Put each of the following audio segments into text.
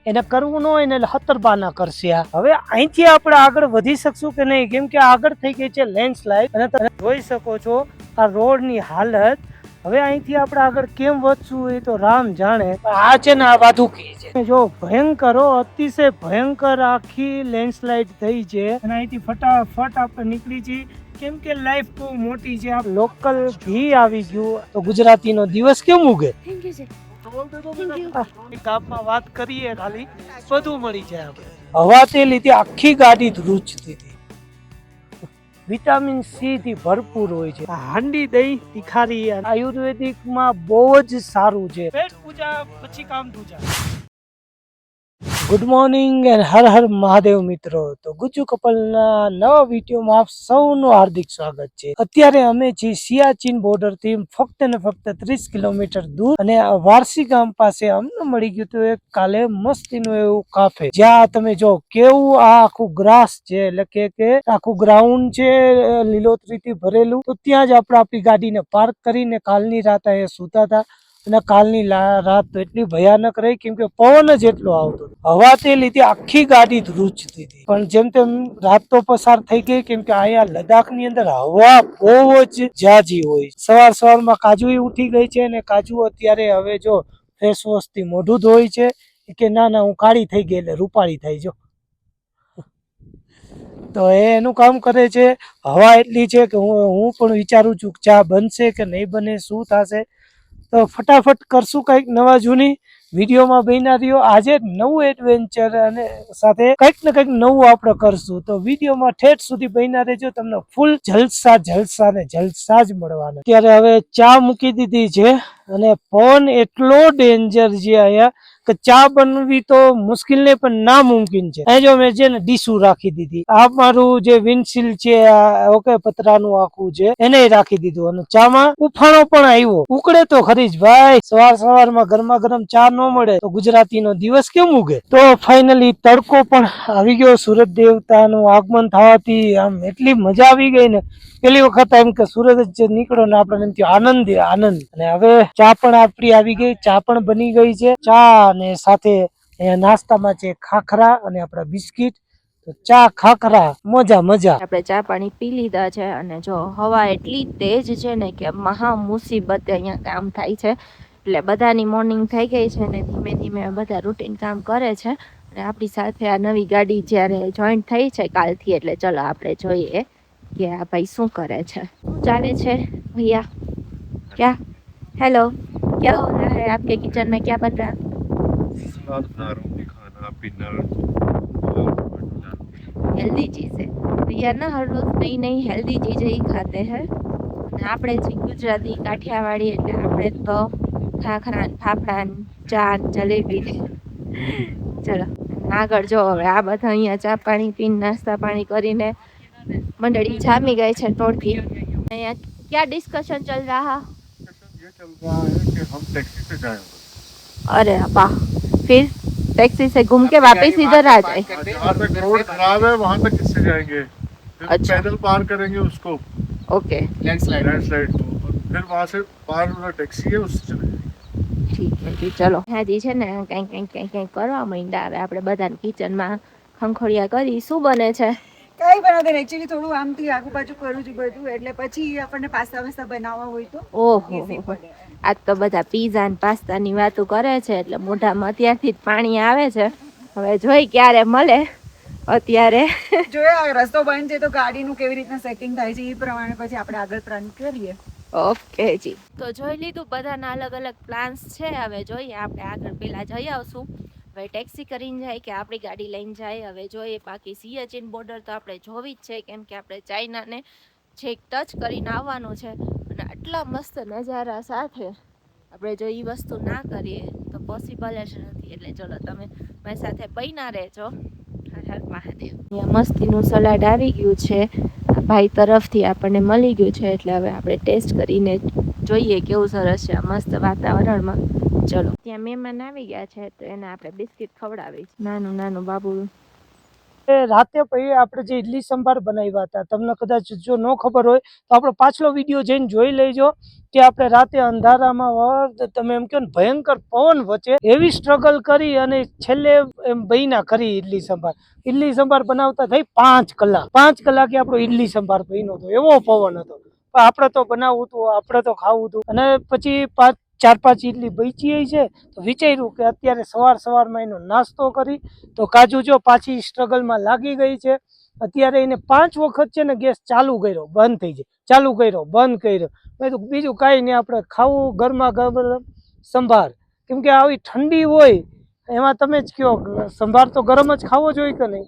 એને કરવું ન હોય ને એટલે હતરબાના કરશે. હવે અહીંથી આપણે આગળ વધી શકશું કે નહીં, કેમ કે આગળ થઈ ગઈ છે લેન્ડસ્લાઇડ અને તમે જોઈ શકો છો આ રોડની હાલત. હવે અહીંથી આપણે આગળ કેમ વધશું એ તો રામ જાણે. આ છે ને આ વાધુકી છે, જો ભયંકર અતિશય ભયંકર આખી લેન્ડસ્લાઇડ થઈ છે અને અહીંથી ફટાફટ આપણે નીકળી જઈએ કેમ કે લાઈફ બહુ મોટી છે. આ લોકલ ઘી આવી ગયું તો ગુજરાતીનો દિવસ કેમ ઉગે. ગામમાં વાત કરીએ ખાલી બધું મળી જાય આપણે. હવા તે લીધે આખી ગાડી ધ્રુજતી હતી. વિટામિન સી થી ભરપૂર હોય છે. હાંડી દહીં તીખારી આયુર્વેદિક માં બહુ જ સારું છે. પેટ પૂજા પછી કામ પૂજા. Good morning and Har Har Mahadev મિત્રો. તો ગુજ્જુ કપલના નવા વિડીયોમાં આપ સૌનું હાર્દિક સ્વાગત છે. અત્યારે અમે છીએ સિયાચીન બોર્ડર થી ફક્ત ને ફક્ત 30 કિલોમીટર દૂર અને વારસી ગામ પાસે અમને મળી ગયું હતું એક કાલે મસ્તીનું એવું કાફે, જ્યાં તમે જો કેવું આ આખું ગ્રાસ છે, એટલે કે આખું ગ્રાઉન્ડ છે લીલોતરીથી ભરેલું. તો ત્યાં જ આપણે આપણી ગાડીને પાર્ક કરીને કાલની રાત અહીંયા સૂતા હતા. અને કાલની રાત તો એટલી ભયાનક રહી કેમ કે પવન જ એટલો આવતો. હવા તે લીધે આખી ગાડી ધ્રુજતી હતી. પણ જેમ તેમ રાત તો પસાર થઈ ગઈ કેમ કે અહીંયા લદ્દાખ ની અંદર હવા બહુ જ ઝાઝી હોય. સવારમાં કાજુ ઉઠી ગઈ છે અને કાજુ અત્યારે હવે જો ફેસ વોશ થી મોઢું ધોય છે કે ના હું કાળી થઈ ગઈ એટલે રૂપાળી થઈ. જો તો એનું કામ કરે છે. હવા એટલી છે કે હું પણ વિચારું છું ચા બનશે કે નહીં બને, શું થશે. તો ફટાફટ કરશું કંઈક નવા જૂની. વિડીયોમાં બન્યા રહ્યો. આજે નવું એડવેન્ચર અને સાથે કંઈક ને કંઈક નવું આપણે કરશું. તો વિડીયોમાં ઠેઠ સુધી બન્યા રહેજો. તમને ફૂલ જલસા ને જલસા જ મળવાના. ત્યારે હવે ચા મૂકી દીધી છે અને પવન એટલો ડેન્જર છે અહીંયા કે ચા બનવી તો મુશ્કેલ નહીં પણ નામુમકિન છે. અહીં જો મેં છે ને ડીશું રાખી દીધી. આ મારું જે વિન્ડશીલ્ડ છે ઓકે પતરાનું આખું છે એને રાખી દીધું અને ચામાં ઉફાણો પણ આવ્યો. ઉકળે તો ખરી જ ભાઈ. સવારમાં ગરમા ગરમ ચા ન મળે તો ગુજરાતીનો દિવસ કેમ ઉગે. તો ફાઇનલી તડકો પણ આવી ગયો. સૂરજ દેવતાનું આગમન થવાથી આમ એટલી મજા આવી ગઈ ને. પેલી વખત એમ કે સૂરજ જ નીકળો ને આપણે આનંદ. અને હવે ચા પણ આપણી આવી ગઈ. ચા પણ બની ગઈ છે. ચા અને સાથે નાસ્તામાં છે ખાખરા અને આપણા બિસ્કિટ. તો ચા ખાખરા મજા. આપણે ચા પાણી પી લીધા છે અને જો હવા એટલી તેજ છે ને કે મહા મુસીબતે અહીંયા કામ થાય છે. એટલે બધાની મોર્નિંગ થઈ ગઈ છે ને ધીમે ધીમે બધા રૂટીન કામ કરે છે. અને આપણી સાથે આ નવી ગાડી જ્યારે જોઈન્ટ થઈ છે કાલથી, એટલે ચલો આપણે જોઈએ કે આ ભાઈ શું કરે છે, શું ચાલે છે ભૈયા. क्या हेलो, क्या हो रहा है आपके किचन में, क्या बन रहा है? खाना पीना हेल्दी चीज़ें. भैया ना हर रोज नई नई हेल्दी चीज़ें ही खाते हैं. અને આપણે જે ગુજરાતી કાઠિયાવાડી એટલે આપણે તો ખાખરા ફાફડા ચા જલેબી. ચલો આગળ જો હવે આ બધા અહીંયા ચા પાણી પીને નાસ્તા પાણી કરીને મંડળી જામી ગઈ છે ટોળકી. અહીંયા क्या डिस्कशन चल रहा? ये चल रहा है कि हम टैक्सी से जाएं. अरे वाह, फिर टैक्सी से घूम के वापस इधर आ जाए. जहाँ तक रोड खराब है वहाँ तक किससे जाएंगे? अच्छा, पैदल पार करेंगे उसको. ओके, लैंडस्लाइड को फिर वहाँ से पार टैक्सी है उससे चले जाएंगे. ઠીક છે જી, ચલો. હાજી છે ને કંઈક કરવા માંડ્યા. હવે આપણે બધાને કિચનમાં ખંખોળિયા કરી. શું બને છે? કઈ બનાવતા એકચ્યુઅલી થોડું આમથી આગુ પાછું કરું છું બધું, એટલે પછી આપણને પાસ્તા વાસ્તા બનાવવા હોય તો ઓહો, આજ તો બધા પીઝા ને પાસ્તા ની વાતો કરે છે એટલે મોઢામાં અત્યારથી જ પાણી આવે છે. હવે જોઈ ક્યારે મળે. અત્યારે જોઈએ રસ્તો બંધ છે તો ગાડીનું કેવી રીતના સેટિંગ થાય છે એ પ્રમાણે પછી આપણે આગળ પ્લાન કરીએ. ઓકે જી, તો જોઈ લીધું બધાના અલગ અલગ પ્લાન્સ છે. હવે જોઈએ આપણે આગળ પેલા જઈ આવશું. હવે ટેક્સી કરીને જાય કે આપણી ગાડી લઈને જાય હવે જોઈએ. બાકી સિયાચીન બોર્ડર તો આપણે જોવી જ છે કેમ કે આપણે ચાઇનાને છેક ટચ કરીને આવવાનું છે. અને આટલા મસ્ત નજારા સાથે આપણે જો એ વસ્તુ ના કરીએ તો પોસિબલ જ નથી. એટલે ચલો તમે મારી સાથે બન્યા રહેજો. હર હર મહાદેવ. અહીંયા મસ્તીનું સલાડ આવી ગયું છે ભાઈ તરફથી, આપણને મળી ગયું છે. એટલે હવે આપણે ટેસ્ટ કરીને જોઈએ કેવું સરસ છે આ મસ્ત વાતાવરણમાં. ચલો, ત્યાં મહેમાન આવી ગયા છે તો એને આપણે બિસ્કિટ ખવડાવી. નાનું બાબુ. રાતે પછી આપણે જે ઇડલી સંભાર બનાવ્યા હતા, તમને કદાચ જો ન ખબર હોય તો આપણો પાછલો વિડીયો જઈને જોઈ લેજો. કે આપણે રાતે અંધારામાં તમે એમ કહો ને ભયંકર પવન વચ્ચે એવી સ્ટ્રગલ કરી અને છેલ્લે એમ બહીના કરી ઇડલી સંભાર બનાવતા થઈ 5 કલાક. 5 કલાકે આપણો ઇડલી સંભાર બન્યો હતો. એવો પવન હતો. પણ આપણે તો બનાવવું હતું, આપણે તો ખાવું હતું. અને પછી 4-5 ઇડલી બચી છે તો વિચાર્યું કે અત્યારે સવારમાં એનો નાસ્તો કરી. તો કાજુ જો પાછી સ્ટ્રગલમાં લાગી ગઈ છે. અત્યારે એને 5 વખત છે ને ગેસ ચાલુ કર્યો, બંધ થઈ જાય, ચાલુ કર્યો, બંધ કર્યો. મેં તો બીજું કાંઈ નહીં, આપણે ખાવું ગરમા ગરમ સંભાર. કેમ કે આવી ઠંડી હોય એમાં તમે જ કહો સંભાર તો ગરમ જ ખાવો જોઈએ કે નહીં.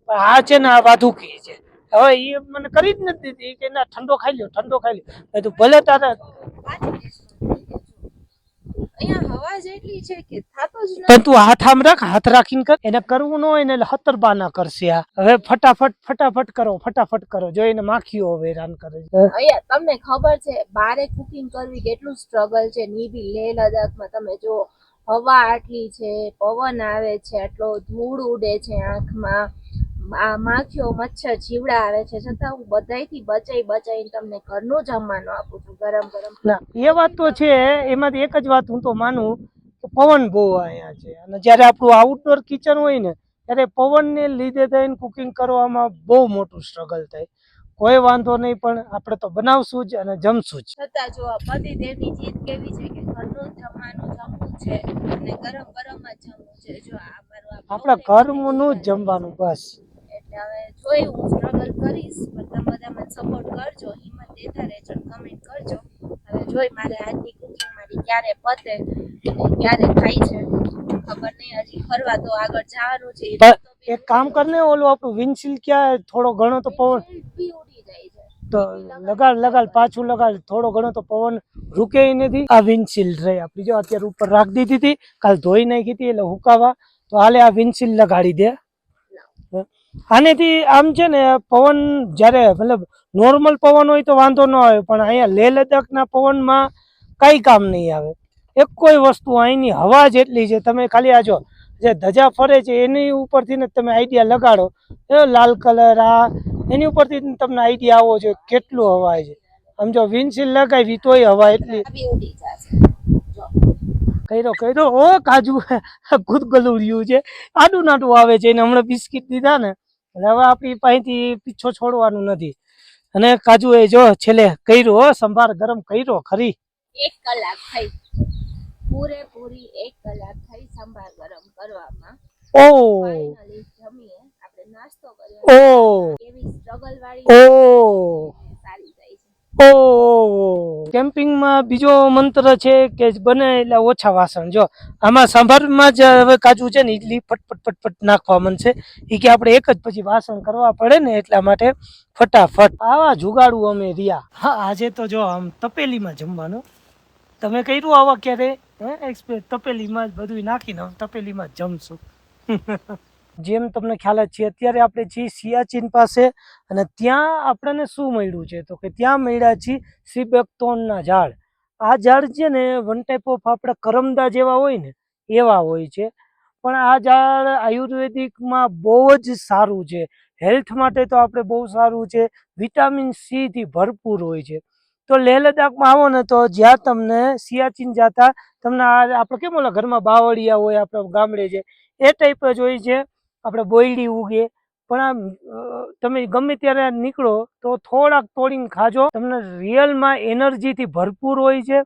પણ આ છે ને આ વાધુકી છે. હવે એ મને કરી જ નથી દીધી કે ના ઠંડો ખાઈ લ્યો, ઠંડો ખાઈ લ્યો. મેં તો ભલે તારે અહીંયા હવા જ એટલી છે કે થાતો જ નથી. પણ તું હાથ આમ રાખ, હાથ રાખીને કર. એને કરવું ન હોય ને એટલે હતરબાના કરશે. આ હવે ફટાફટ કરો. જો એને માખીઓ હેરાન કરે છે. અહીંયા તમને ખબર છે બારે કુકિંગ કરવી કેટલું સ્ટ્રગલ છે. નીબી લેહ લદ્દાખમાં તમે જો હવા આટલી છે, પવન આવે છે, આટલો ધૂળ ઉડે છે આંખમાં, માખીઓ મચ્છર જીવડા આવે છે, છતાં હું બધાયથી બચાઈને તમને ઘરનું જમવાનું આપું છું ગરમ. ના એ વાત તો છે. એમાંથી એક જ વાત હું તો માનું કે પવન બહુ અહીંયા છે. અને જ્યારે આપણું આઉટડોર કિચન હોય ને ત્યારે પવનને લીધે થઈને કુકિંગ કરવામાં બહુ મોટું સ્ટ્રગલ થાય. કોઈ વાંધો નહીં, પણ આપણે તો બનાવશું જ અને જમશું જ. છતાં જો પતિદેવની જીત કેવી છે કે ઘરનું જમવાનું જમવું છે અને ગરમ જ જમવું છે. જો આ મારું આપણે ઘરનું જ જમવાનું બસ. એટલે હવે જોઈ હું સ્ટ્રગલ કરીશ, પણ તમે બધા મને સપોર્ટ કરજો, હિંમત દેતા રહેજો, કમેન્ટ કરજો. હવે જોઈ મારે આજની કુકિંગ મારી ક્યારે પતે અને ક્યારે થાય છે ખબર નહીં. હજી ફરવા તો આગળ જવાનું છે. એક કામ કરને, ઓલું આપણું વિન્ડશીલ્ડ ક્યાં થોડો ઘણો તો પવન બી ઉડી જાય છે. તો લગાડ પાછું લગાડ. થોડો ઘણો તો પવન રૂકે નથી. આ વિન્ડશીલ્ડ રહી આપણી, જો અત્યારે ઉપર રાખી દીધી હતી, કાલ ધોઈ નાખી હતી એટલે હુકાવા. તો હાલે આ વિન્ડશીલ્ડ લગાડી દે. આનેથી આમ છે ને પવન જ્યારે મતલબ નોર્મલ પવન હોય તો વાંધો ન આવે, પણ અહીંયા લેહ લદ્દાખના પવનમાં કઈ કામ નહીં આવે. એક કોઈ વસ્તુ અહીંની હવા જ એટલી છે. તમે ખાલી આ જો જે ધજા ફરે છે એની ઉપરથી ને તમે આઈડિયા લગાડો, એ લાલ કલર આ એની ઉપરથી તમને આઈડિયા આવો છે કેટલું હવા છે. આમ જો વિન્ડશીલ્ડ લગાવી તોય હવા એટલી. બી ઉડી જશે. કર્યો ઓ કાજુ ગુદગલું રહ્યું છે, આડું નાડું આવે છે. એને હમણાં બિસ્કિટ દીધા ને એટલે હવે આપણી પાસેથી પીછો છોડવાનું નથી. અને કાજુ એ જો છેલ્લે કર્યો સંભાર ગરમ કર્યો ખરી. 1 કલાક થઈ, પૂરેપૂરી 1 કલાક થઈ સંભાર ગરમ કરવામાં. ઓ ફાઇનલી જમીએ, આપણે નાસ્તો કર્યો. ઓ કેવી સ્ટ્રગલ વાળી ઓ સારી જાય છે. ઓ કેમ્પિંગમાં બીજો મંત્ર છે કે બને એટલે ઓછા વાસણ. જો આમાં સંભારમાં જ હવે કાજુ છે ને ઇડલી ફટફટ નાખવા મનશે. એ કે આપણે એક જ પછી વાસણ કરવા પડે ને એટલા માટે ફટાફટ આવા જુગાડું અમે રહ્યા. હા આજે તો જો આમ તપેલીમાં જમવાનું. તમે કર્યું આવા ક્યારે? એક્સપ્રેસ તપેલીમાં જ બધું નાખીને તપેલીમાં જ જમશું. જેમ તમને ખ્યાલ જ છે અત્યારે આપણે છીએ સિયાચીન પાસે. અને ત્યાં આપણને શું મળ્યું છે તો કે ત્યાં મળ્યા છે સીબેકથોર્નના ઝાડ. આ ઝાડ છે ને વન ટાઈપ ઓફ આપણે કરમદા જેવા હોય ને એવા હોય છે. પણ આ ઝાડ આયુર્વેદિકમાં બહુ જ સારું છે. હેલ્થ માટે તો આપણે બહુ સારું છે. વિટામિન સી થી ભરપૂર હોય છે. તો લેહ લદ્દાખમાં આવો ને તો જ્યાં તમને સિયાચીન જતા તમને આપણે કેમ ઓલા ઘરમાં બાવળિયા હોય આપણે ગામડે છે એ ટાઈપ જ હોય છે. આપણે બોયડી ઉગે. પણ આમ તમે ગમે ત્યારે નીકળો તો થોડાક તોડીને ખાજો, તમને રિયલમાં એનર્જીથી ભરપૂર હોય છે.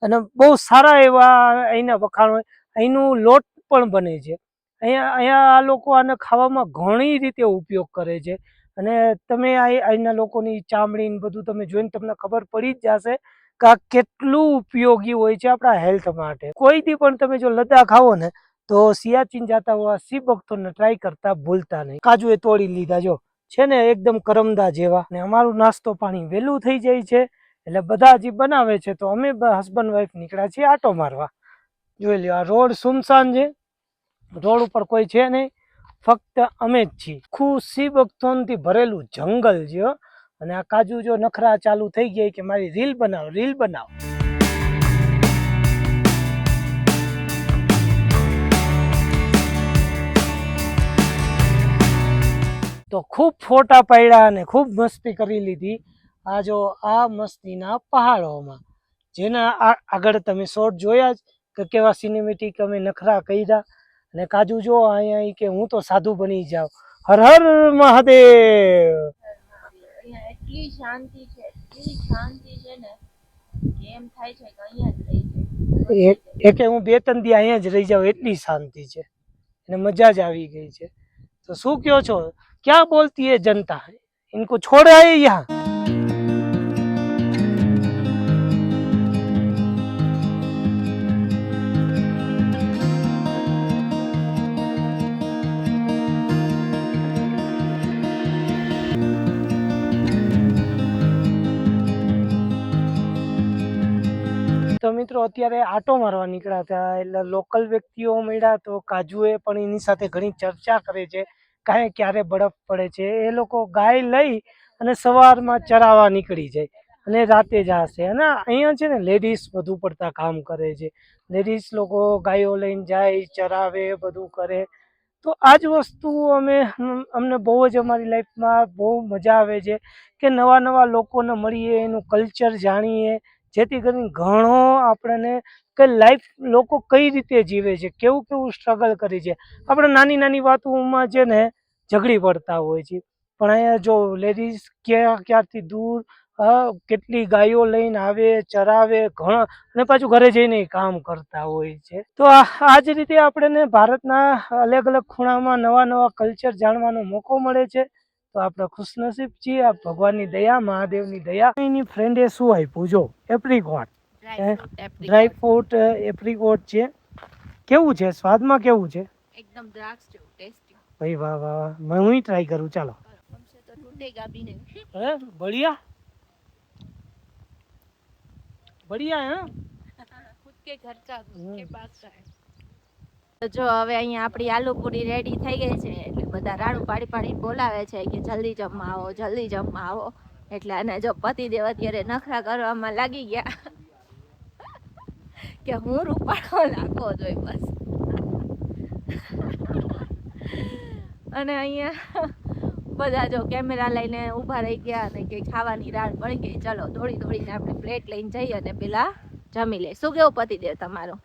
અને બહુ સારા એવા અહીંના વખાણ હોય. અહીંનું લોટ પણ બને છે. અહીંયા આ લોકો આને ખાવામાં ઘણી રીતે ઉપયોગ કરે છે. અને તમે અહીંના લોકોની ચામડી ને બધું તમે જોઈને તમને ખબર પડી જ જશે કે આ કેટલું ઉપયોગી હોય છે આપણા હેલ્થ માટે. કોઈ દી પણ તમે જો લદ્દાખ આવો ને તો સિયાચીન જતા હોવા સીબેકથોર્ન ટ્રાય કરતા ભૂલતા નહીં. કાજુ એ તોડી લીધા જો છે ને એકદમ કરમદા જેવા. ને અમારું નાસ્તો પાણી વહેલું થઈ જાય છે એટલે બધા હજી બનાવે છે. તો અમે હસબન્ડ વાઈફ નીકળ્યા છીએ આટો મારવા. જોઈ લ્યો આ રોડ સુમસાન છે, રોડ ઉપર કોઈ છે નહીં, ફક્ત અમે જ છીએ. આખું સીબેકથોર્ન થી ભરેલું જંગલ છે. અને આ કાજુ જો નખરા ચાલુ થઈ ગયા કે મારી રીલ બનાવો. તો ખૂબ ફોટા પાડ્યા અને ખૂબ મસ્તી કરી લીધી. આ જો આ મસ્તીના પહાડોમાં જેના આગળ તમે શોર્ટ જોયા જ કે કેવા સિનેમેટિક અમે નખરા કર્યા. અને કાજુ જો અહીંયા ઈ કે હું તો સાધુ બની જાઉં. હર હર મહાદેવ. અહીંયા એટલી શાંતિ છે ને કે એમ થાય છે કે અહીંયા જ રહી જાય. કે હું 2-3 દી અહીંયા જ રહી જાઉં એટલી શાંતિ છે અને મજા જ આવી ગઈ છે. તો શું કયો છો, ક્યાં બોલતી है जनता, इनको छोड़ा है यहाँ? તો મિત્રો અત્યારે આટો મારવા નીકળ્યા હતા એટલે લોકલ વ્યક્તિઓ મળ્યા તો કાજુએ પણ એની સાથે ઘણી ચર્ચા કરે છે કાંઈ ક્યારે બરફ પડે છે. એ લોકો ગાય લઈ અને સવારમાં ચરાવવા નીકળી જાય અને રાતે જશે. અને અહીંયા છે ને લેડીઝ વધુ પડતા કામ કરે છે. લેડીઝ લોકો ગાયો લઈને જાય, ચરાવે, બધું કરે. તો આ જ વસ્તુ અમને બહુ જ અમારી લાઈફમાં બહુ મજા આવે છે કે નવા નવા લોકોને મળીએ, એનું કલ્ચર જાણીએ, જેથી કરીને ઘણો આપણને કે લાઈફ લોકો કઈ રીતે જીવે છે, કેવું કેવું સ્ટ્રગલ કરે છે. આપણે નાની નાની વાતોમાં છે ને ઝઘડી પડતા હોય છે, પણ અહીંયા જો લેડીઝ ક્યાંથી દૂર કેટલી ગાયો લઈને આવે, ચરાવે, ઘણા અને પાછું ઘરે જઈને કામ કરતા હોય છે. તો આ જ રીતે આપણને ભારતના અલગ અલગ ખૂણામાં નવા નવા કલ્ચર જાણવાનો મોકો મળે છે. તો આપણે ખુશનસીબ છીએ. આ ભગવાનની દયા, મહાદેવની દયા. એની ફ્રેન્ડે શું આપ્યું જો, એપ્રિકોટ, ડ્રાય ફ્રૂટ એપ્રિકોટ છે. કેવું છે સ્વાદમાં, કેવું છે? એકદમ દ્રાક્ષ જેવું ટેસ્ટી. ભાઈ વાહ વાહ વાહ, હું ટ્રાય કરું. ચાલો. हमसे तो टूटेगा भी नहीं. હે બઢિયા બઢિયા હે खुद के घर का खुद के पास का है. તો જો હવે અહીંયા આપણી આલુ પૂરી રેડી થઈ ગઈ છે એટલે બધા રાડું પાડી પાડી બોલાવે છે કે જલ્દી જમવા આવો, જલ્દી જમવા આવો. એટલે અને જો પતિદેવ અત્યારે નખરા કરવામાં લાગી ગયા કે હું રૂપાળો લાગવો જોઈએ બસ. અને અહીંયા બધા જો કેમેરા લઈને ઊભા રહી ગયા અને કે ખાવાની રાડ પડી ગઈ, ચલો દોડી દોડીને આપણે પ્લેટ લઈને જઈએ અને પેલા જમી લે. શું કેવું પતિદેવ તમારું?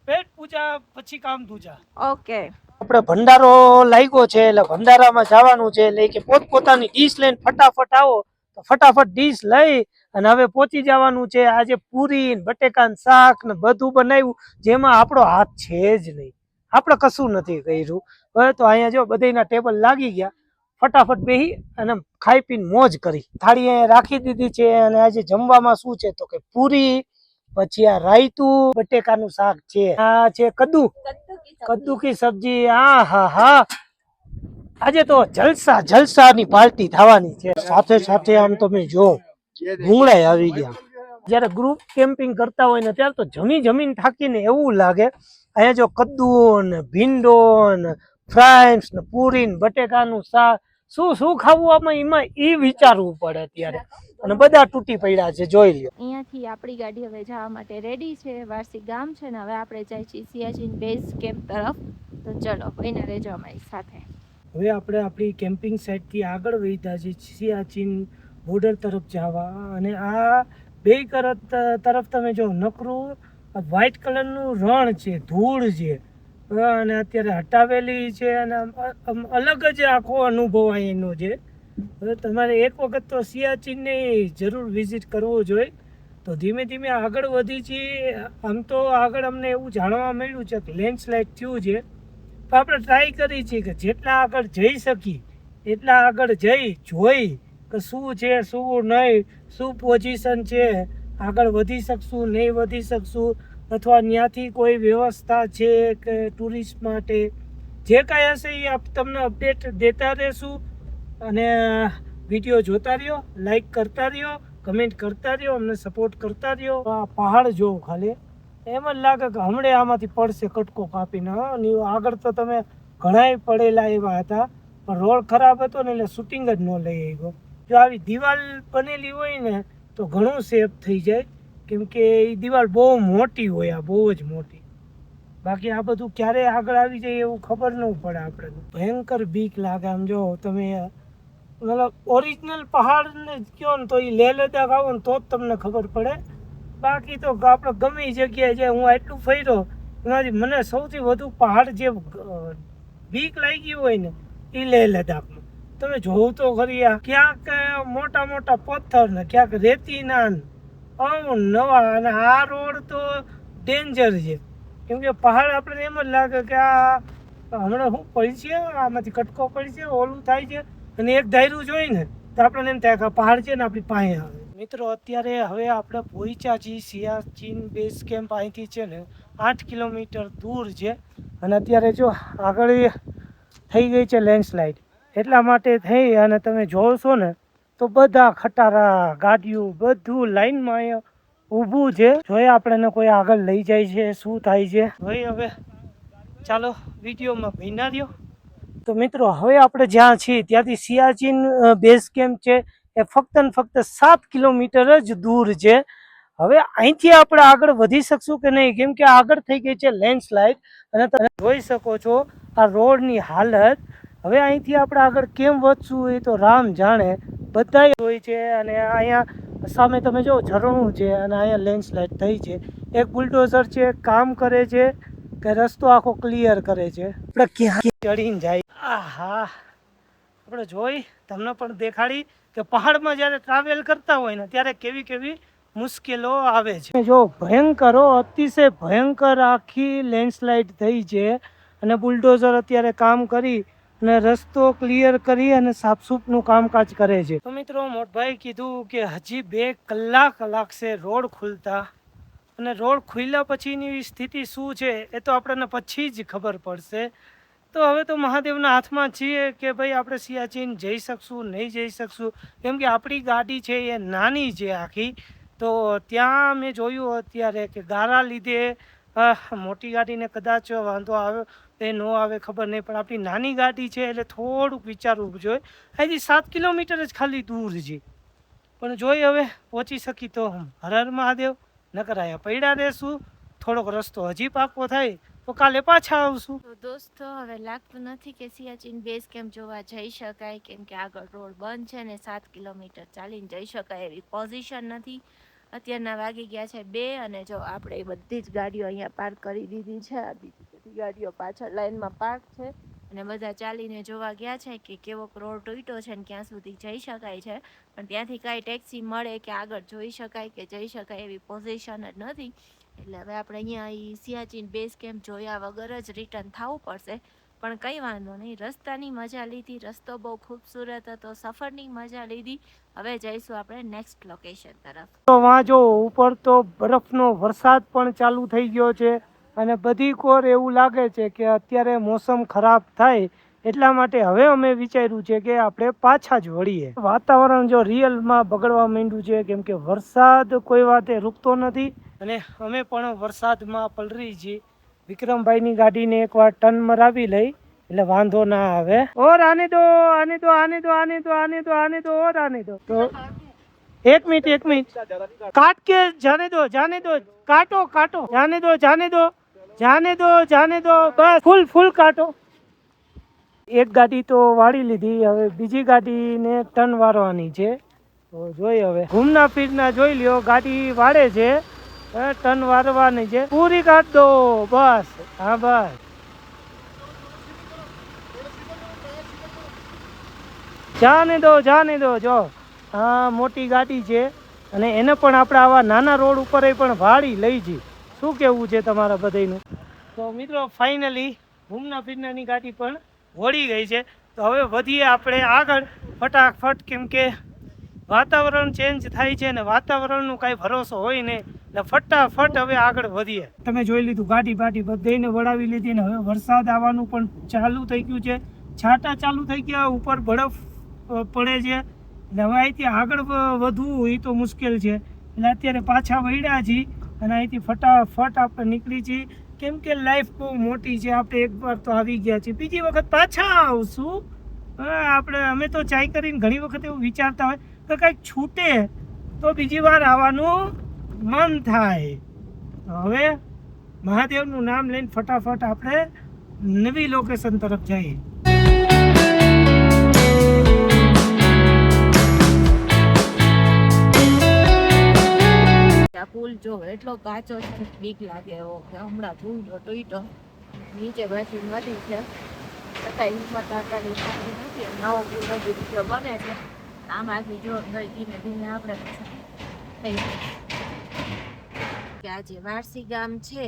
પેટ પૂજા પછી કામ દૂજા. ઓકે. આપણે ભંડારો લાગ્યો છે એટલે ભંડારામાં જવાનું છે એટલે કે પોતપોતાની ડીશ લઈને ફટાફટ આવો તો ફટાફટ ડીશ લઈ અને હવે પહોંચી જવાનું છે. આજે પૂરી બટેકાનું શાક ને બધું બનાવ્યું જેમાં આપણો હાથ છે જ નહીં, આપણે કશું નથી કર્યું. હવે તો અહીંયા જો બધાના ટેબલ લાગી ગયા, ફટાફટ બેસી અને ખાઈ પીને મોજ કરી. થાળી અહીંયા રાખી દીધી છે. અને આજે જમવામાં શું છે તો કે પૂરી, પછી આ રાયતું, બટેકાનું શાક છે, આ છે કદ્દુ કી સબ્જી. હા હા હા, આજે તો જલસાની પાર્ટી થવાની છે. સાથે સાથે આમ તમે જો ભૂંગળા આવી ગયા. જયારે ગ્રુપ કેમ્પિંગ કરતા હોય ને ત્યારે તો જમીન થાકીને એવું લાગે. અહીંયા જો કદ્દુ ને ભીંડો ને ફ્રાઈસ ને પૂરી ને બટેકાનું શાક, શું ખાવું આમાં, એમાં એ વિચારવું પડે અત્યારે. અને બધા તૂટી પડ્યા છે, જોઈ લ્યો. અહીંયાથી આપણી ગાડી હવે જવા માટે રેડી છે. વારસી ગામ છે ને હવે આપણે જાય છીએ સિયાચીન બેઝ કેમ્પ તરફ. તો ચલો બહીને રહેજો અમારી સાથે. હવે આપણે આપણી કેમ્પિંગ સાઇટથી આગળ વધ્યા છીએ સિયાચીન બોર્ડર તરફ જવા. અને આ બે તરફ તમે જો નકરું વ્હાઇટ કલરનું રણ છે, ધૂળ છે, અને અત્યારે હટાવેલી છે અને અલગ જ આખો અનુભવ એનો છે. હવે તમારે એક વખત તો સિયાચીનને જરૂર વિઝિટ કરવો જોઈએ. તો ધીમે ધીમે આગળ વધી છીએ. આમ તો આગળ અમને એવું જાણવા મળ્યું છે કે લેન્ડસ્લાઇડ થયું છે, તો આપણે ટ્રાય કરી છીએ કે જેટલા આગળ જઈ શકીએ એટલા આગળ જઈ જોઈ કે શું છે શું નહીં, શું પોઝિશન છે, આગળ વધી શકશું નહીં વધી શકશું, અથવા ત્યાંથી કોઈ વ્યવસ્થા છે કે ટુરિસ્ટ માટે જે કાંઈ હશે એ તમને અપડેટ દેતા રહેશું. અને વિડીયો જોતા રહ્યો, લાઈક કરતા રહ્યો, કમેન્ટ કરતા રહ્યો, અમને સપોર્ટ કરતા રહ્યો. આ પહાડ જોવો ખાલી એમ જ લાગે કે હમણાં આમાંથી પડશે કટકો કાપીને. આગળ તો તમે ઘણાય પડેલા એવા હતા, પણ રોડ ખરાબ હતો ને એટલે શૂટિંગ જ ન લઈ આવ્યો. જો આવી દિવાલ બનેલી હોય ને તો ઘણું સેફ થઈ જાય, કેમ કે એ દિવાલ બહુ મોટી હોય, આ બહુ જ મોટી. બાકી આ બધું ક્યારે આગળ આવી જાય એવું ખબર ન પડે આપણે. ભયંકર બીક લાગે. આમ જો તમે મતલબ ઓરિજિનલ પહાડને કહો ને તો એ લેહ લદ્દાખ આવો ને તો જ તમને ખબર પડે બાકી તો આપણે ગમે એ જગ્યાએ જે હું આટલું ફર્યો એમાંથી મને સૌથી વધુ પહાડ જે બીક લાગી હોય ને એ લેહ લદ્દાખમાં. તમે જોવું તો ખરી આ ક્યાંક મોટા મોટા પથ્થર ને ક્યાંક રેતીના નવા, અને આ રોડ તો ડેન્જર છે. કેમ કે પહાડ આપણે એમ જ લાગે કે આ હમણાં શું પડી છે, આમાંથી કટકો પડી છે, ઓલું થાય છે, અને એક ધાર્યું જોઈ ને તો આપણને એમ થાય કે પહાડ છે ને આપણી પાસે આવે. મિત્રો અત્યારે હવે આપણે પહોંચ્યા છીએ સિયાચીન બેઝ કેમ્પ. અહીંથી છે ને 8 કિલોમીટર દૂર છે, અને અત્યારે જો આગળ થઈ ગઈ છે લેન્ડસ્લાઇડ. એટલા માટે થઈ અને તમે જોશો ને તો બધા ખટારા ગાડીઓ બધું લાઈનમાં અહીંયા ઊભું છે. જોઈએ આપણે કોઈ આગળ લઈ જાય છે, શું થાય છે ભાઈ. હવે ચાલો વિડીયોમાં ભીના રહ્યો. તો મિત્રો હવે આપણે જ્યાં છીએ ત્યાંથી સિયાચીન બેઝ કેમ્પ છે એ ફક્ત ને ફક્ત 7 કિલોમીટર જ દૂર છે. હવે અહીંથી આપણે આગળ વધી શકશું કે નહીં, કેમ કે આગળ થઈ ગઈ છે લેન્ડસ્લાઇડ, અને તમે જોઈ શકો છો આ રોડની હાલત. હવે અહીંથી આપણે આગળ કેમ વધશું એ તો રામ જાણે. બધા હોય છે, અને અહીંયા સામે તમે જો ઝરણું છે, અને અહીંયા લેન્ડસ્લાઇડ થઈ છે. એક બુલડોઝર છે કામ કરે છે કે રસ્તો આખો ક્લિયર કરે છે. આપણે ક્યાં ચડીને જાય. આહા, આપણે જોઈ તમને પણ દેખાડી કે પહાડમાં જ્યારે ટ્રાવેલ કરતા હોય ને ત્યારે કેવી કેવી મુશ્કેલો આવે છે. જો ભયંકર, અતિશય ભયંકર આખી લેન્ડસ્લાઇડ થઈ છે, અને બુલડોઝર અત્યારે કામ કરી અને રસ્તો ક્લિયર કરી અને સાફસૂફનું કામકાજ કરે છે. તો મિત્રો મોટભાઈ કીધું કે હજી 2 કલાક લાગશે રોડ ખુલતા, અને રોડ ખુલ્યા પછીની સ્થિતિ શું છે એ તો આપણને પછી જ ખબર પડશે. તો હવે તો મહાદેવના હાથમાં છીએ કે ભાઈ આપણે સિયાચીન જઈ શકશું નહીં જઈ શકશું, કેમ કે આપણી ગાડી છે એ નાની છે આખી. તો ત્યાં મેં જોયું અત્યારે કે ગારા લીધે મોટી ગાડીને કદાચ વાંધો આવે એ ન આવે ખબર નહીં, પણ આપણી નાની ગાડી છે એટલે થોડુંક વિચારવું જોઈએ. હજી 7 કિલોમીટર જ ખાલી દૂર છે, પણ જોઈ હવે પહોંચી શકી તો હર હર મહાદેવ. નકર આયા પડ્યા રહેશું. થોડોક રસ્તો હજી પાકો થાય તો કાલે પાછા આવશું. તો દોસ્તો હવે લાગતું નથી કે સિયાચીન બેઝ કેમ્પ જોવા જઈ શકાય, કેમ કે આગળ રોડ બંધ છે ને 7 કિલોમીટર ચાલીને જઈ શકાય એવી પોઝિશન નથી. અત્યારના વાગી ગયા છે 2, અને જો આપણે બધી જ ગાડીઓ અહીંયા પાર્ક કરી દીધી છે. આ બધી ગાડીઓ પાછળ લાઈનમાં પાર્ક છે, અને બધા ચાલીને જોવા ગયા છે કે કેવો રોડ તૂટ્યો છે ને ક્યાં સુધી જઈ શકાય છે. પણ ત્યાંથી કાંઈ ટેક્સી મળે કે આગળ જોઈ શકાય કે જઈ શકાય એવી પોઝિશન જ નથી. એટલે હવે આપણે અહીંયા સિયાચીન બેઝ કેમ્પ જોયા વગર જ રિટર્ન થવું પડશે. પણ કંઈ વાંધો નહીં, રસ્તાની મજા લીધી, રસ્તો બહુ ખૂબસૂરત હતો, સફરની મજા લીધી. હવે જઈશું આપણે નેક્સ્ટ લોકેશન તરફ. તો વાં જો ઉપર તો બરફનો વરસાદ પણ ચાલુ થઈ ગયો છે, અને બધી કોર એવું લાગે છે કે અત્યારે મોસમ ખરાબ થાય, એટલા માટે હવે અમે વિચાર્યું છે કે આપણે પાછા જ વળીએ. વાતાવરણ જો રિયલમાં બગડવા માંડ્યું છે, કેમ કે વરસાદ કોઈ વાતે રૂકતો નથી, અને અમે પણ વરસાદમાં પલરી છીએ. વિક્રમભાઈની ગાડીને એકવાર ટર્ન મરાવી લઈ એટલે વાંધો ના આવે. ઓર આને દો, આને દો, આને દો, આને દો, આને દો, આને દો, ઓર આને દો. તો 1 મિનિટ કાट के जाने दो, जाने दो, काटो काटो, जाने दो, जाने दो, जाने दो, जाने दो, बस फुल काटो. એક ગાડી તો વાળી લીધી, હવે બીજી ગાડીને ટર્ન વાળવાની છે. તો જોઈ હવે ઘૂમના ફીરના જોઈ લ્યો, ગાડી વાળે છે, ટર્ન વાળવાની છે. પૂરી કાઢ દો બસ. હા બસ, જાને દો, જાને દો. જો હા મોટી ગાડી છે, અને એને પણ આપણે આવા નાના રોડ ઉપર પણ વાળી લઈ જઈ. શું કેવું છે તમારા બધાનું? તો મિત્રો ફાઇનલી ઘૂમના ફીરનાની ગાડી પણ વળી ગઈ છે. તો હવે વધીએ આપણે આગળ ફટાફટ, કેમ કે વાતાવરણ ચેન્જ થાય છે ને વાતાવરણનું કાંઈ ભરોસો હોય નહીં, એટલે ફટાફટ હવે આગળ વધીએ. તમે જોઈ લીધું ગાડી બાડી બધાને વળાવી લીધી, ને હવે વરસાદ આવવાનું પણ ચાલુ થઈ ગયું છે. છાંટા ચાલુ થઈ ગયા, ઉપર બરફ પડે છે, એટલે હવે અહીંથી આગળ વધવું એ તો મુશ્કેલ છે. એટલે અત્યારે પાછા વળ્યા છીએ, અને અહીંથી ફટાફટ આપણે નીકળી છીએ, કેમ કે લાઈફ બહુ મોટી છે. આપણે એકવાર તો આવી ગયા છીએ, બીજી વખત પાછા આવશું. અમે તો ચાય કરીને ઘણી વખત એવું વિચારતા હોય કે કંઈક છૂટે તો બીજી વાર આવવાનું મન થાય. હવે મહાદેવનું નામ લઈને ફટાફટ આપણે નવી લોકેશન તરફ જઈએ. આ પુલ જો એટલો કાચો છે, બીક લાગે એવો કે હમણાં પુલ જો તૂટ્યો, નીચે બેસી નદી છે, છતાં હિંમત આટાની સારી નથી. નવો પુલ હજી બીજો બને છે, આમાંથી જો ધીમે ધીમે આપણે થઈ કે આ જે વારસી ગામ છે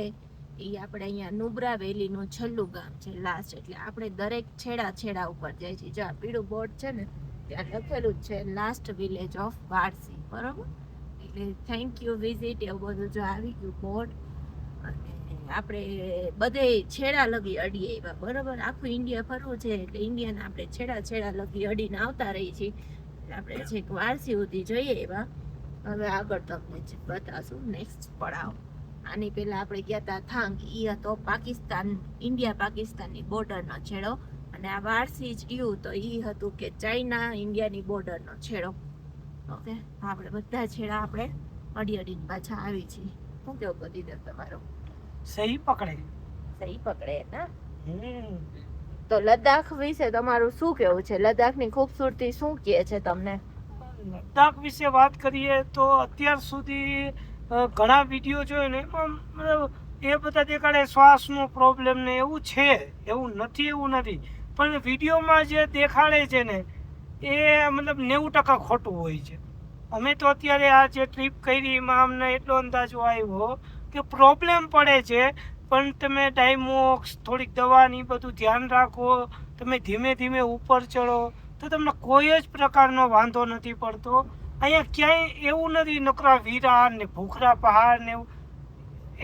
એ આપણે અહીંયા નુબ્રા વેલીનું છેલ્લું ગામ છે, લાસ્ટ. એટલે આપણે દરેક છેડા ઉપર જાય છે. જો આ પીળું બોર્ડ છે ને ત્યાં લખેલું જ છે લાસ્ટ વિલેજ ઓફ વારસી, બરોબર. એટલે થેન્ક યુ વિઝિટ એવું બધું જો આવી ગયું બોર્ડ. અને આપણે બધે છેડા લગી અડીએ એવા, બરોબર. આખું ઇન્ડિયા ફરવું છે એટલે ઇન્ડિયાના આપણે છેડા લગી અડીને આવતા રહીએ છીએ. આપણે છેક વારસી સુધી જઈએ એવા. હવે આગળ તમને બતાવશું નેક્સ્ટ પડાવ. આની પહેલા આપણે ગયા હતા થાંગ, એ હતો પાકિસ્તાન, ઇન્ડિયા પાકિસ્તાનની બોર્ડરનો છેડો. અને આ વારસી જ ગયું તો એ હતું કે ચાઇના ઇન્ડિયાની બોર્ડરનો છેડો. ઓકે, આપણે બધા છેડા આપણે અડીને પાછા આવી છીએ. શું કેવું કરી દે તમારો? સહી પકડે. સહી પકડે ના. તો લદ્દાખ વિશે તમારું શું કેવું છે? લદ્દાખની ખૂબસૂરતી શું કહે છે તમને? લદ્દાખ વિશે વાત કરીએ તો અત્યાર સુધી ઘણા વિડીયો જોયો ને એમાં મતલબ એ બધા દેખાડે શ્વાસનો પ્રોબ્લેમ ને એવું છે, એવું નથી. પણ વિડીયોમાં જે દેખાડે છે ને એ મતલબ 90% ખોટું હોય છે. અમે તો અત્યારે આ જે ટ્રીપ કરી એમાં અમને એટલો અંદાજો આવ્યો કે પ્રોબ્લેમ પડે છે, પણ તમે ડાયમોક્સ, થોડીક દવાની બધું ધ્યાન રાખો, તમે ધીમે ધીમે ઉપર ચડો તો તમને કોઈ જ પ્રકારનો વાંધો નથી પડતો. અહીંયા ક્યાંય એવું નથી નકરા વીરા ને ભૂખરા પહાડ ને એવું,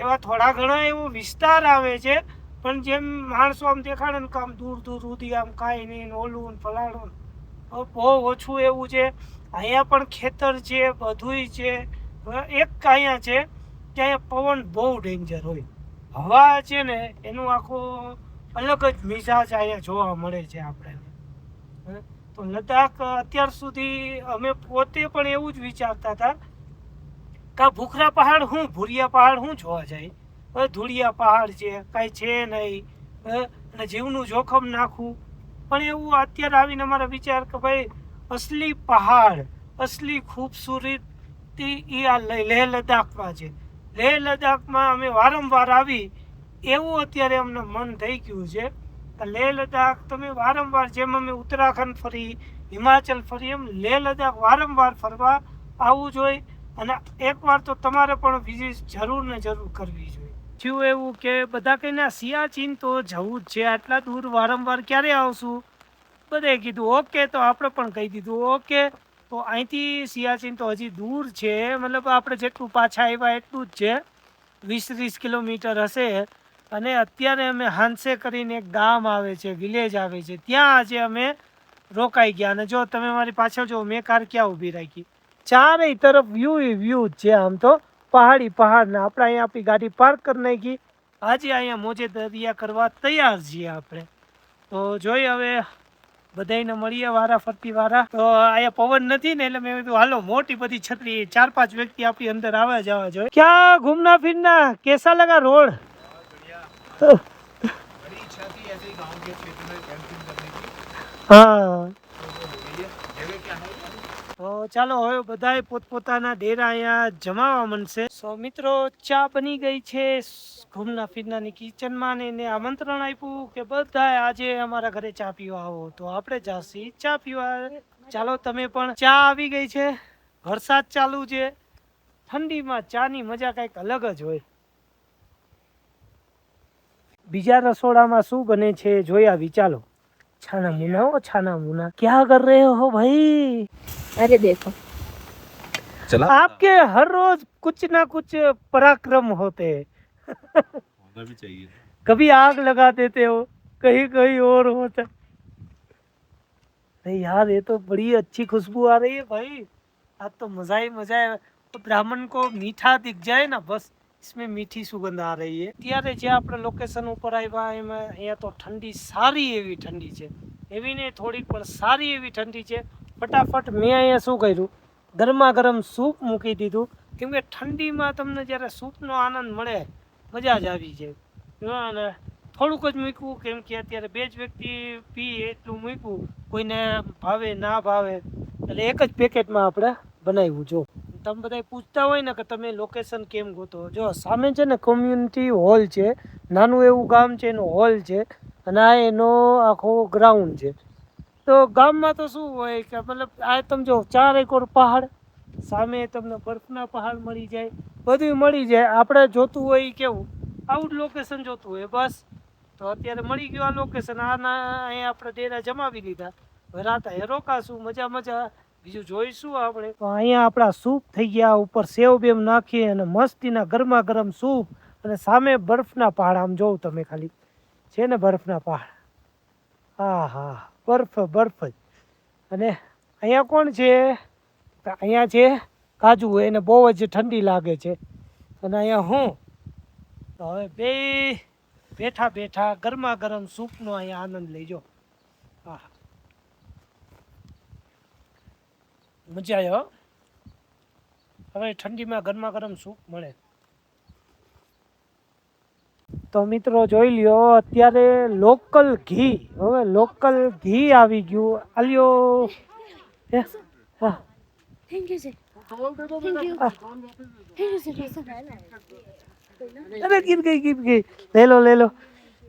એવા થોડા ઘણા એવો વિસ્તાર આવે છે, પણ જેમ માણસો આમ દેખાડે ને કે આમ દૂર સુધી આમ કાંઈ નહીં, ઓલું ને ફલાણું, બહુ ઓછું એવું છે. અહીંયા પણ ખેતર છે, બધુંય છે. એક અહીંયા છે કે અહીંયા પવન બહુ ડેન્જર હોય, હવા છે ને એનું આખું અલગ જ મિજાજ અહીંયા જોવા મળે છે આપણે. તો લદ્દાખ અત્યાર સુધી અમે પોતે પણ એવું જ વિચારતા હતા કે આ ભૂખરા પહાડ હું, ભૂરિયા પહાડ હું જોવા જાય, ધૂળિયા પહાડ છે, કાંઈ છે નહીં, અને જીવનું જોખમ નાખવું. પણ એવું અત્યારે આવીને અમારા વિચાર કે ભાઈ અસલી પહાડ, અસલી ખૂબસૂરતી એ આ લેહ લદ્દાખમાં છે. લેહ લદ્દાખમાં અમે વારંવાર આવી એવું અત્યારે અમને મન થઈ ગયું છે. લેહ લદ્દાખ તમે વારંવાર, જેમ અમે ઉત્તરાખંડ ફરી, હિમાચલ ફરી, એમ લેહ લદ્દાખ વારંવાર ફરવા આવવું જોઈએ. અને એકવાર તો તમારે પણ વિઝિટ જરૂર ને જરૂર કરવી જોઈએ. થયું એવું કે બધા કહીને સિયાચીન તો જવું જ છે, આટલા દૂર વારંવાર ક્યારે આવશું? બધે કીધું ઓકે, તો આપણે પણ કહી દીધું ઓકે. તો અહીંથી સિયાચીન તો હજી દૂર છે, મતલબ આપણે જેટલું પાછા આવ્યા એટલું જ છે, 20-30 કિલોમીટર હશે. અને અત્યારે અમે હાંસે કરીને એક ગામ આવે છે, વિલેજ આવે છે, ત્યાં આજે અમે રોકાઈ ગયા. અને જો તમે મારી પાછળ જો, મેં કાર ક્યાં ઊભી રાખી, ચારેય તરફ વ્યૂ જ છે. આમ તો પહાડ ને આપણે અહીંયા આપણી ગાડી પાર્ક કરી નાખી. આજે અહીંયા મોજે દરિયા કરવા તૈયાર છીએ આપણે. તો જોઈ હવે બધાને મળીએ વારા ફરતી વારા. તો અહીંયા પવન નથી ને એટલે મેં કીધું હાલો મોટી બધી છત્રી, 4-5 વ્યક્તિ આપણી અંદર આવવા જવા જોઈએ. ક્યાં ઘૂમના ફિરના, કેસા લગા રોડ? बड़ी इच्छा थी ऐसे गांव के क्षेत्र में कैंपिंग करने की, हाँ, तो वो हो गई है. जगह क्या है? તો ચાલો હવે બધાએ પોતપોતાના ડેરા અહીંયા જમાવા માંડશે. સો મિત્રો, ચા બની ગઈ છે ઘૂમના ફિરનાની કિચનમાં, ને એને આમંત્રણ આપ્યું કે બધાએ આજે અમારા ઘરે ચા પીવા આવો. તો આપણે જાસી ચા પીવા. ચાલો તમે પણ. ચા આવી ગઈ છે, વરસાદ ચાલુ છે, ઠંડીમાં ચાની મજા કંઈક અલગ જ હોય. બીજા રસોડામાં શું બને છે જોઈ આવી. ચાલો. छाना मुना, ओ छाना मुना, क्या कर रहे हो भाई? अरे देखो, चला आपके हर रोज कुछ ना कुछ पराक्रम होते हैं. होना भी चाहिए. कभी आग लगा देते हो, कहीं कहीं और होता. अरे यार, ये तो बड़ी अच्छी खुशबू आ रही है भाई. आज तो मजा ही मजा है. तो ब्राह्मण को मीठा दिख जाए ना, बस इसमें मीठी सुगंध आ रही है. ત્યારે જે આપણે લોકેશન ઉપર આવ્યા એમાં અહીંયા તો ઠંડી, સારી એવી ઠંડી છે. એવી ને થોડીક પણ સારી એવી ઠંડી છે. ફટાફટ મેં અહીંયા શું કર્યું, ગરમા ગરમ સૂપ મૂકી દીધું. કેમ કે ઠંડીમાં તમને જ્યારે સૂપનો આનંદ મળે, મજા જ આવી જાય. અને થોડુંક જ મૂક્યું, કેમ કે અત્યારે 2 જ વ્યક્તિ પી એટલું મૂક્યું. કોઈને ભાવે ના ભાવે એટલે એક જ પેકેટમાં આપણે બનાવ્યું. જો તમે બધા પૂછતા હોય ને કે તમે લોકેશન કેમ ગોતો, જો સામે છે ને કોમ્યુનિટી હોલ છે, નાનું એવું ગામ છે, એનો હોલ છે, અને આ એનો આખો ગ્રાઉન્ડ છે. તો ગામમાં તો શું હોય કે મતલબ આ તમે જો 4 એકર પહાડ, સામે તમને બરફના પહાડ મળી જાય, બધું મળી જાય. આપણે જોતું હોય ઈ કેવું આવું જ લોકેશન જોતું હોય બસ. તો અત્યારે મળી ગયું આ લોકેશન, આના અહીંયા આપણે ડેરા જમાવી લીધા. હવે રાત અહીંયા રોકાશું, મજા મજા બીજું જોઈશું આપણે. તો અહીંયા આપણા સૂપ થઈ ગયા, ઉપર સેવ બેવ નાખી અને મસ્તીના ગરમા ગરમ સૂપ, અને સામે બરફના પહાડ. આમ જોઉં તમે ખાલી છે ને બરફના પહાડ, હા હા બરફ બરફ જ. અને અહીંયા કોણ છે? અહીંયા છે કાજુ, એને બહુ જ ઠંડી લાગે છે. અને અહીંયા હું તો હવે બેઠા બેઠા ગરમા ગરમ સૂપનો અહીંયા આનંદ લેજો. હા મજા આવ્યો. હવે ઠંડીમાં ગરમા ગરમ સૂપ મળે. તો મિત્રો જોઈ લ્યો, અત્યારે લોકલ ઘી, હવે લોકલ ઘી આવી ગયું. આલ્યો હા થેન્ક યુ સર. અરે ગીત ગઈ લે લો.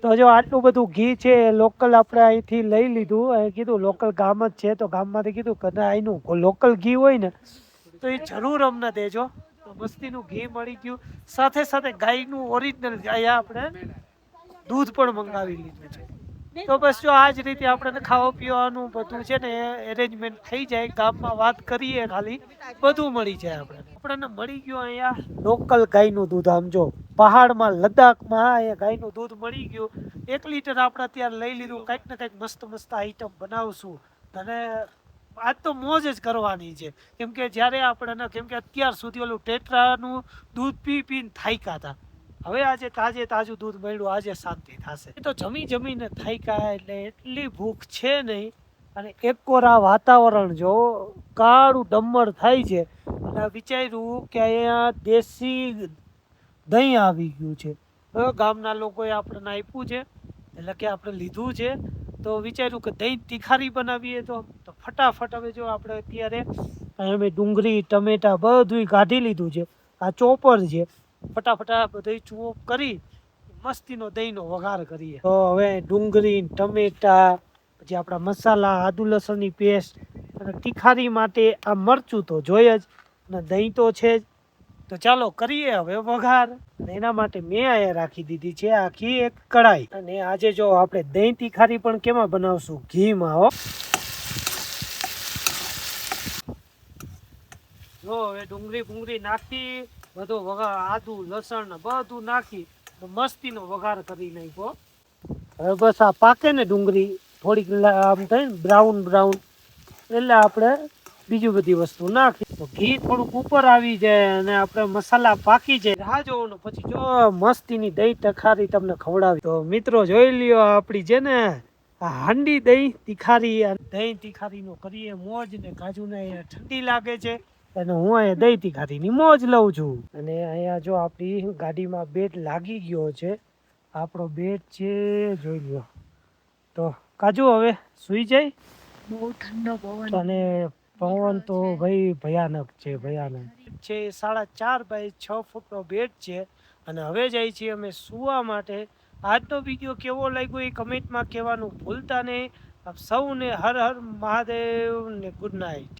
તો જો આટલું બધું ઘી છે લોકલ આપણે અહીંથી લઈ લીધું. અહીં કીધું લોકલ ગામ જ છે, તો ગામમાંથી કીધું કે અહીંનું લોકલ ઘી હોય ને તો એ જરૂર અમને દેજો. તો મસ્તીનું ઘી મળી ગયું, સાથે સાથે ગાયનું ઓરિજિનલ અહીંયા આપણે દૂધ પણ મંગાવી લીધું છે. તો બસ જો આ જ રીતે આપણે ખાવા પીવાનું બધું છે ને એરેન્જમેન્ટ થઈ જાય. ગામમાં વાત કરીએ ખાલી બધું મળી જાય આપણને મળી ગયું અહીંયા લોકલ ગાયનું દૂધ. આમ જો પહાડમાં લદ્દાખમાં અહીંયા ગાયનું દૂધ મળી ગયું. 1 લીટર આપણે અત્યારે લઈ લીધું. કંઈક ને કંઈક મસ્ત મસ્ત આઈટમ બનાવશું, અને આજ તો મોજ જ કરવાની છે. કેમ કે જ્યારે આપણે કેમ કે અત્યાર સુધી ઓલું ટેટ્રાનું દૂધ પીને થાક્યા હતા. હવે આજે તાજું દૂધ મળ્યું, આજે શાંતિ થશે. એ તો જમીને થાક્યા એટલે એટલી ભૂખ છે નહીં. અને એકોરા વાતાવરણ જો કાળું ડમર થાય છે. અને વિચાર્યું કે અહીંયા દેશી દહીં આવી ગયું છે. ગામના લોકોએ આપણને આપ્યું છે, એટલે કે આપણે લીધું છે. તો વિચાર્યું કે દહીં તીખારી બનાવીએ તો ફટાફટ હવે જો આપણે અત્યારે અમે ડુંગળી ટમેટા બધું કાઢી લીધું છે. આ ચોપર છે, ફટાફટ બધું ચોપ કરી મસ્તીનો દહીંનો વઘાર કરીએ. તો હવે ડુંગળી ટમેટા, પછી આપણા મસાલા, આદુ લસણની પેસ્ટ, અને તીખારી માટે આ મરચું તો જોઈએ જ, અને દહીં તો છે જ. તો ચાલો કરીએ હવે વઘાર. અને એના માટે મેં અહીંયા રાખી દીધી છે આખી એક કઢાઈ. અને આજે જો આપણે દહીં તીખારી પણ કેમાં બનાવશું? ઘીમાં હો. જો હવે ડુંગળી નાખી, બધો વઘાર, આદુ લસણ બધું નાખી મસ્તીનો વઘાર કરી નાખ્યો. હવે બસ આ પાકે ને ડુંગળી થોડીક આમ થાય ને બ્રાઉન, એટલે આપણે બીજી બધી વસ્તુ નાખી. તો ઘી થોડુંક ઉપર આવી જાય અને આપણે મસાલા પાકી જાય, રાહ જોવાનું. પછી જો મસ્તીની દહીં તીખારી તમને ખવડાવી. તો મિત્રો જોઈ લ્યો આપણી છે ને આ હાંડી દહીં તીખારીનો કરીએ મોજ. ને કાજુને અહીંયા ઠંડી લાગે છે અને હું અહીંયા દહીં તીખારીની મોજ લઉં છું. અને અહીંયા જો આપણી ગાડીમાં બેટ લાગી ગયો છે. આપણો બેટ છે જોઈ લ્યો. તો કાજુ હવે સુઈ જાય. બહુ ઠંડો પવન અને પવન તો ભાઈ ભયાનક છે. 4.5 બાય 6 ફૂટનો બેટ છે. અને હવે જાય છીએ અમે સુવા માટે. આજનો વિડીયો કેવો લાગ્યો એ કમેન્ટમાં કહેવાનું ભૂલતા નહીં. આપ સૌને હર હર મહાદેવ ને ગુડ નાઇટ.